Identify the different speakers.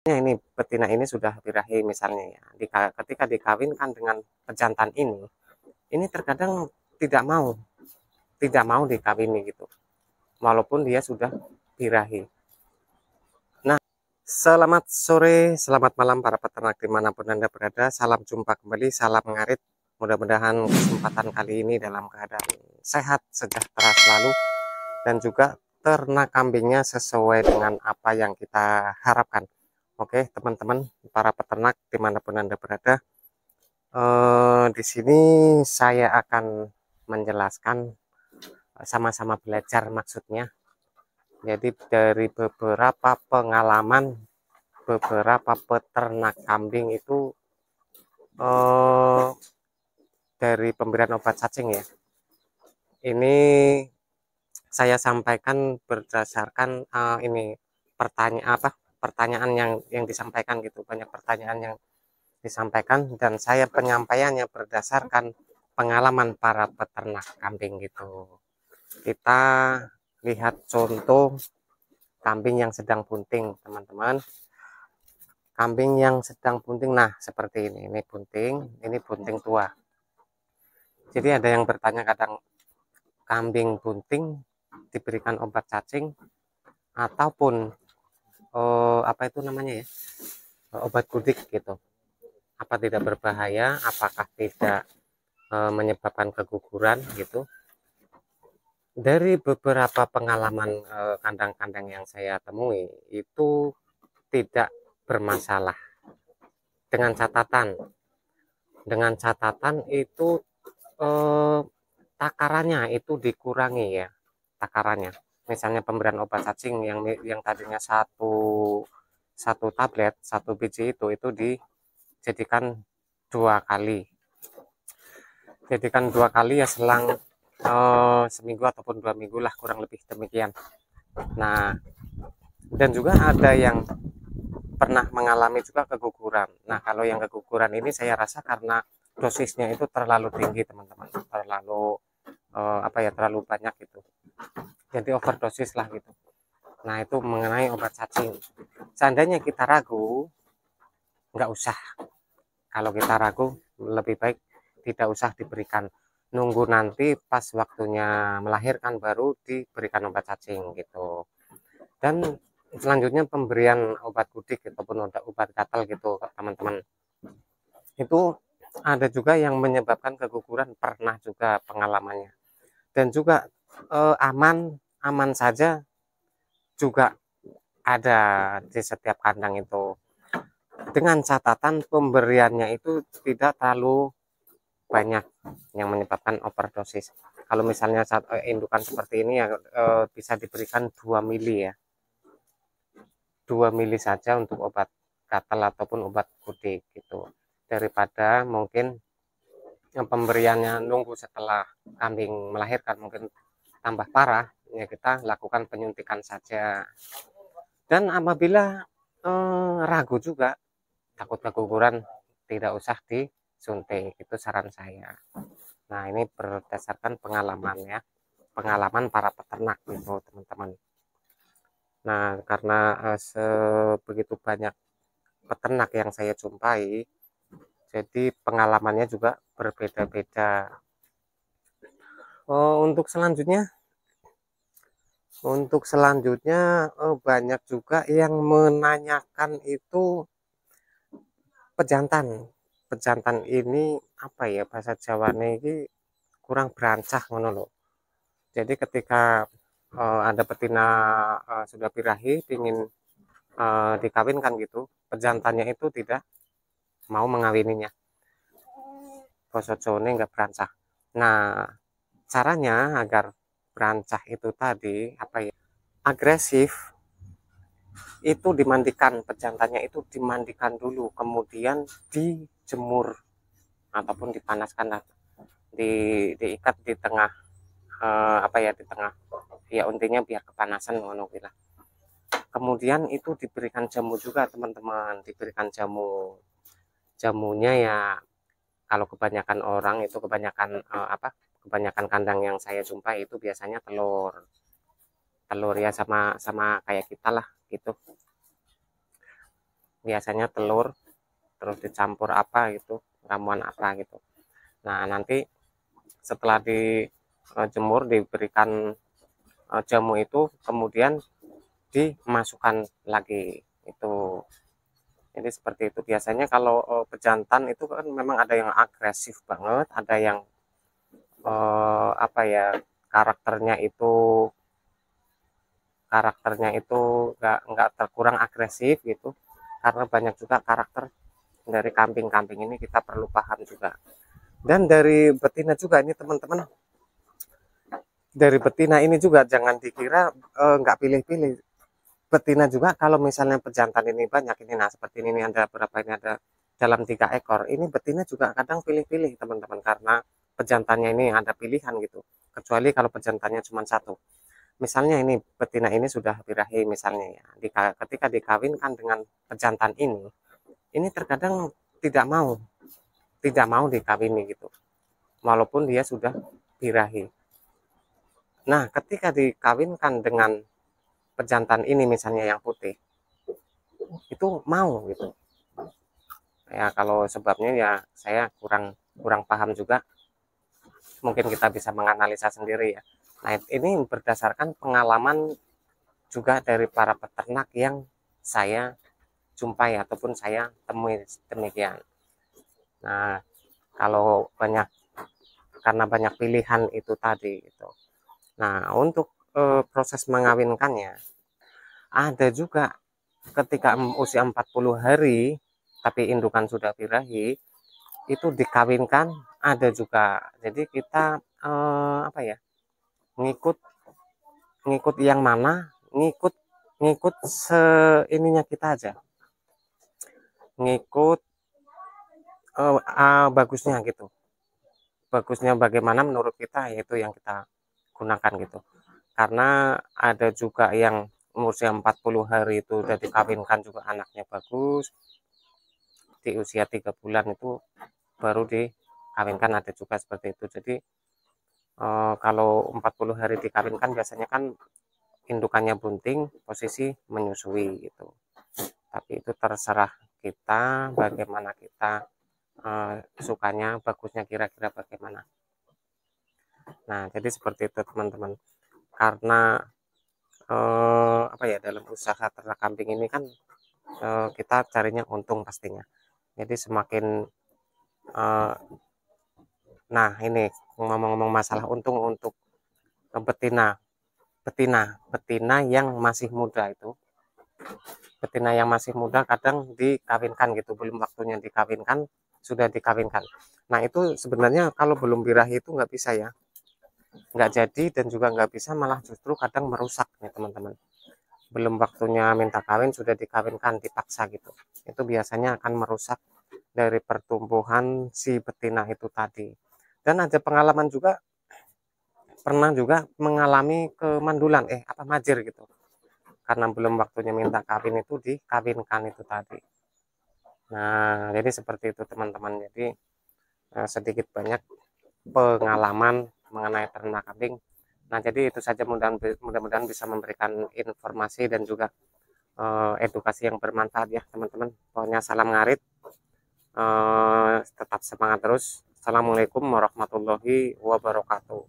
Speaker 1: ini betina ini sudah birahi misalnya ya, ketika dikawinkan dengan pejantan ini terkadang tidak mau dikawini gitu, walaupun dia sudah birahi. Nah, selamat sore, selamat malam para peternak dimanapun Anda berada. Salam jumpa kembali, salam ngarit. Mudah-mudahan kesempatan kali ini dalam keadaan sehat, sejahtera selalu, dan juga ternak kambingnya sesuai dengan apa yang kita harapkan. Oke, teman-teman, para peternak dimanapun Anda berada, di sini saya akan menjelaskan, sama-sama belajar maksudnya. Jadi dari beberapa pengalaman beberapa peternak kambing itu, dari pemberian obat cacing ya. Ini saya sampaikan berdasarkan ini pertanyaan yang disampaikan gitu, banyak pertanyaan yang disampaikan, dan saya penyampaiannya berdasarkan pengalaman para peternak kambing gitu. Kita lihat contoh kambing yang sedang bunting, teman-teman. Kambing yang sedang bunting, nah seperti ini bunting tua. Jadi ada yang bertanya kadang, kambing bunting diberikan obat cacing ataupun apa itu namanya ya, obat gudik gitu, apa tidak berbahaya, apakah tidak menyebabkan keguguran gitu. Dari beberapa pengalaman kandang-kandang yang saya temui itu tidak bermasalah, dengan catatan itu takarannya itu dikurangi ya, takarannya. Misalnya pemberian obat cacing yang tadinya satu tablet, satu biji itu dijadikan 2 kali. Jadikan 2 kali ya, selang seminggu ataupun 2 minggu lah, kurang lebih demikian. Nah, dan juga ada yang pernah mengalami juga keguguran. Nah, kalau yang keguguran ini saya rasa karena dosisnya itu terlalu tinggi, teman-teman. Terlalu banyak gitu. Jadi overdosis lah gitu. Nah, itu mengenai obat cacing. Seandainya kita ragu, nggak usah. Kalau kita ragu, lebih baik tidak usah diberikan. Nunggu nanti pas waktunya melahirkan baru diberikan obat cacing gitu. Dan selanjutnya pemberian obat gudik ataupun obat gatal gitu, teman-teman. Itu ada juga yang menyebabkan keguguran, pernah juga pengalamannya. Dan juga aman saja juga ada di setiap kandang itu, dengan catatan pemberiannya itu tidak terlalu banyak yang menyebabkan overdosis. Kalau misalnya indukan seperti ini ya, bisa diberikan 2 mili ya, 2 mili saja untuk obat gatal ataupun obat gudik gitu, daripada mungkin yang pemberiannya nunggu setelah kambing melahirkan mungkin tambah parah ya, kita lakukan penyuntikan saja. Dan apabila ragu juga, takut keguguran, tidak usah disuntik, itu saran saya. Nah, ini berdasarkan pengalaman ya, pengalaman para peternak gitu, teman-teman. Nah, karena sebegitu banyak peternak yang saya jumpai, jadi pengalamannya juga berbeda-beda. Untuk selanjutnya banyak juga yang menanyakan itu pejantan. Pejantan ini apa ya, bahasa Jawane ini kurang berancah ngono loh. Jadi ketika ada betina sudah birahi ingin dikawinkan gitu, pejantannya itu tidak mau mengawininya. Basa Jawane nggak berancah. Nah, caranya agar berancah itu tadi apa ya, agresif, itu dimandikan, pejantannya itu dimandikan dulu, kemudian dijemur ataupun dipanaskan lah, diikat di tengah di tengah ya, intinya biar kepanasan ngono lah. Kemudian itu diberikan jamu juga, teman-teman, diberikan jamunya ya. Kalau kebanyakan orang itu kebanyakan kandang yang saya jumpai itu biasanya telur ya, sama kayak kita lah gitu. biasanya telur terus dicampur apa gitu, ramuan apa gitu. Nah nanti setelah dijemur diberikan jamu itu, kemudian dimasukkan lagi itu. Jadi seperti itu biasanya. Kalau pejantan itu kan memang ada yang agresif banget, ada yang apa ya, karakternya itu nggak terkurang agresif gitu, karena banyak juga karakter dari kambing-kambing ini, kita perlu paham juga. Dan dari betina juga ini teman-teman, dari betina ini juga jangan dikira nggak pilih-pilih. Betina juga kalau misalnya pejantan ini banyak ini, nah seperti ini ada berapa, ini ada dalam 3 ekor, ini betina juga kadang pilih-pilih teman-teman, karena pejantannya ini ada pilihan gitu, kecuali kalau pejantannya cuma satu. Misalnya ini betina ini sudah birahi misalnya ya, ketika dikawinkan dengan pejantan ini terkadang tidak mau dikawini gitu, walaupun dia sudah birahi. Nah ketika dikawinkan dengan pejantan ini misalnya yang putih, itu mau gitu ya. Kalau sebabnya ya saya kurang paham juga, mungkin kita bisa menganalisa sendiri ya. Nah ini berdasarkan pengalaman juga dari para peternak yang saya jumpai ataupun saya temui demikian. Nah kalau karena banyak pilihan itu tadi gitu. Nah untuk proses mengawinkannya ada juga ketika usia 40 hari tapi indukan sudah birahi, itu dikawinkan ada juga. Jadi kita apa ya, ngikut ngikut yang mana, ngikut ngikut seininya kita aja, ngikut bagusnya gitu, bagusnya bagaimana menurut kita, yaitu yang kita gunakan gitu. Karena ada juga yang usia 40 hari itu udah dikawinkan juga anaknya bagus, di usia 3 bulan itu baru dikawinkan, ada juga seperti itu. Jadi kalau 40 hari dikawinkan biasanya kan indukannya bunting, posisi menyusui gitu. Tapi itu terserah kita, bagaimana kita sukanya, bagusnya kira-kira bagaimana. Nah jadi seperti itu teman-teman. Karena apa ya, dalam usaha ternak kambing ini kan kita carinya untung pastinya. Jadi semakin nah ini ngomong-ngomong masalah untung, untuk betina betina yang masih muda itu, betina yang masih muda kadang dikawinkan gitu, belum waktunya dikawinkan sudah dikawinkan. Nah itu sebenarnya kalau belum birahi itu nggak bisa ya, nggak jadi, dan juga nggak bisa, malah justru kadang merusak nih teman-teman. Belum waktunya minta kawin sudah dikawinkan dipaksa gitu, itu biasanya akan merusak dari pertumbuhan si betina itu tadi. Dan ada pengalaman juga, pernah juga mengalami kemandulan majir gitu, karena belum waktunya minta kawin itu dikawinkan itu tadi. Nah jadi seperti itu teman-teman. Jadi sedikit banyak pengalaman mengenai ternak kambing. Nah jadi itu saja, mudah-mudahan bisa memberikan informasi dan juga edukasi yang bermanfaat ya teman-teman. Pokoknya salam ngarit, tetap semangat terus. Assalamualaikum warahmatullahi wabarakatuh.